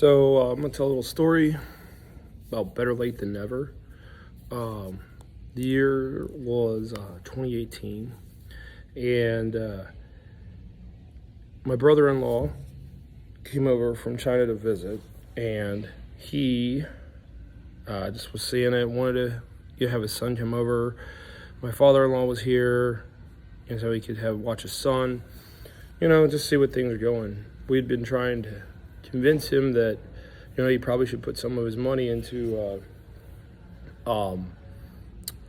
I'm gonna tell a little story about better late than never. The year was 2018, and my brother-in-law came over from China to visit, and he just was seeing it, wanted to have his son come over. My father-in-law was here, and so he could watch his son, just see what things are going. We'd been trying to convince him that, he probably should put some of his money into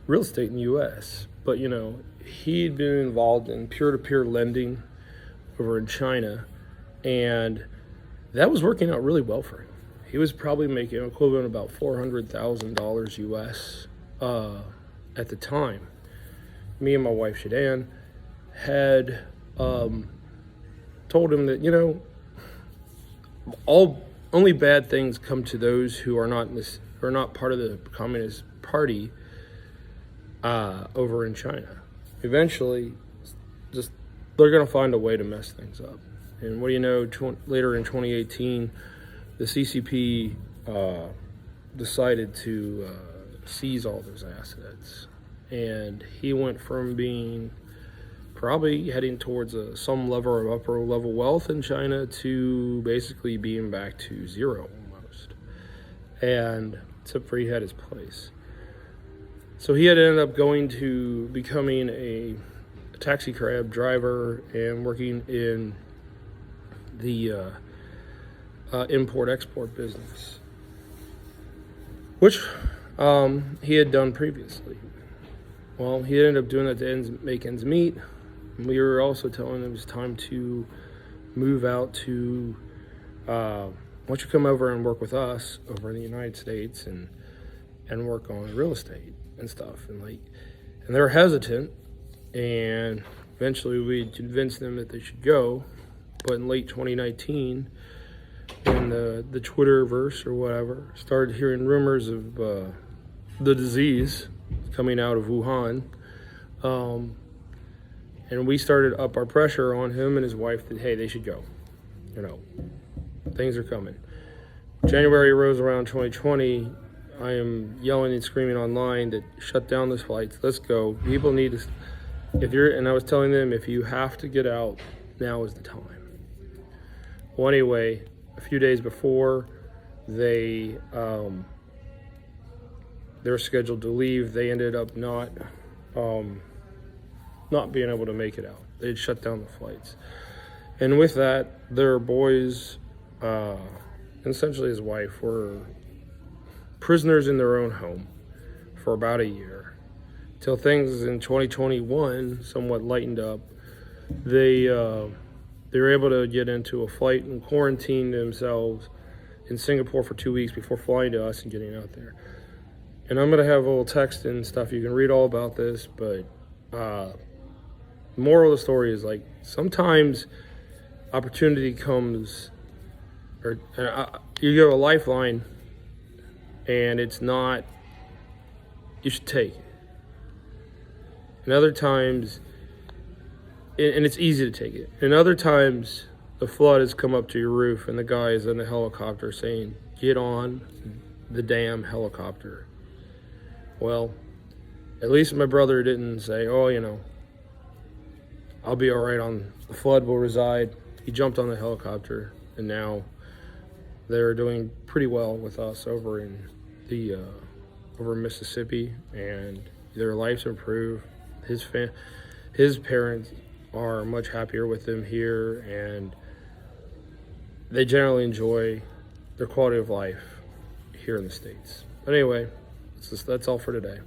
real estate in the U.S. But, he'd been involved in peer-to-peer lending over in China, and that was working out really well for him. He was probably making equivalent about $400,000 U.S. At the time. Me and my wife, Shrugged, had told him that, only bad things come to those who are not part of the Communist Party over in China. Eventually, they're going to find a way to mess things up. And what do you know? Later in 2018, the CCP decided to seize all those assets, and he went from being probably heading towards some level of upper level wealth in China to basically being back to zero almost, and except for he had his place. So he had ended up going to becoming a taxi cab driver and working in the import-export business, which he had done previously. Well, he ended up doing that to make ends meet. We were also telling him it was time to move out to, why don't you come over and work with us over in the United States and work on real estate and stuff. And they're hesitant, and eventually we convinced them that they should go. But in late 2019, in the Twitterverse or whatever, started hearing rumors of the disease coming out of Wuhan. And we started up our pressure on him and his wife that, hey, they should go. Things are coming. January rolls around 2020. I am yelling and screaming online that shut down those flights. Let's go. People need to, and I was telling them, if you have to get out, now is the time. Well, anyway, a few days before they were scheduled to leave, they ended up not being able to make it out. They had shut down the flights. And with that, their boys, and essentially his wife, were prisoners in their own home for about a year. Till things in 2021 somewhat lightened up. They were able to get into a flight and quarantine themselves in Singapore for 2 weeks before flying to us and getting out there. And I'm going to have a little text and stuff. You can read all about this, but the moral of the story is, sometimes opportunity comes, or you give a lifeline, and it's not, you should take it. And other times, and it's easy to take it. And other times, the flood has come up to your roof, and the guy is in a helicopter saying, get on the damn helicopter. Well, at least my brother didn't say, I'll be all right, the flood will reside. He jumped on the helicopter, and now they're doing pretty well with us over in over Mississippi, and their lives improved. His parents are much happier with them here, and they generally enjoy their quality of life here in the States. But anyway, that's all for today.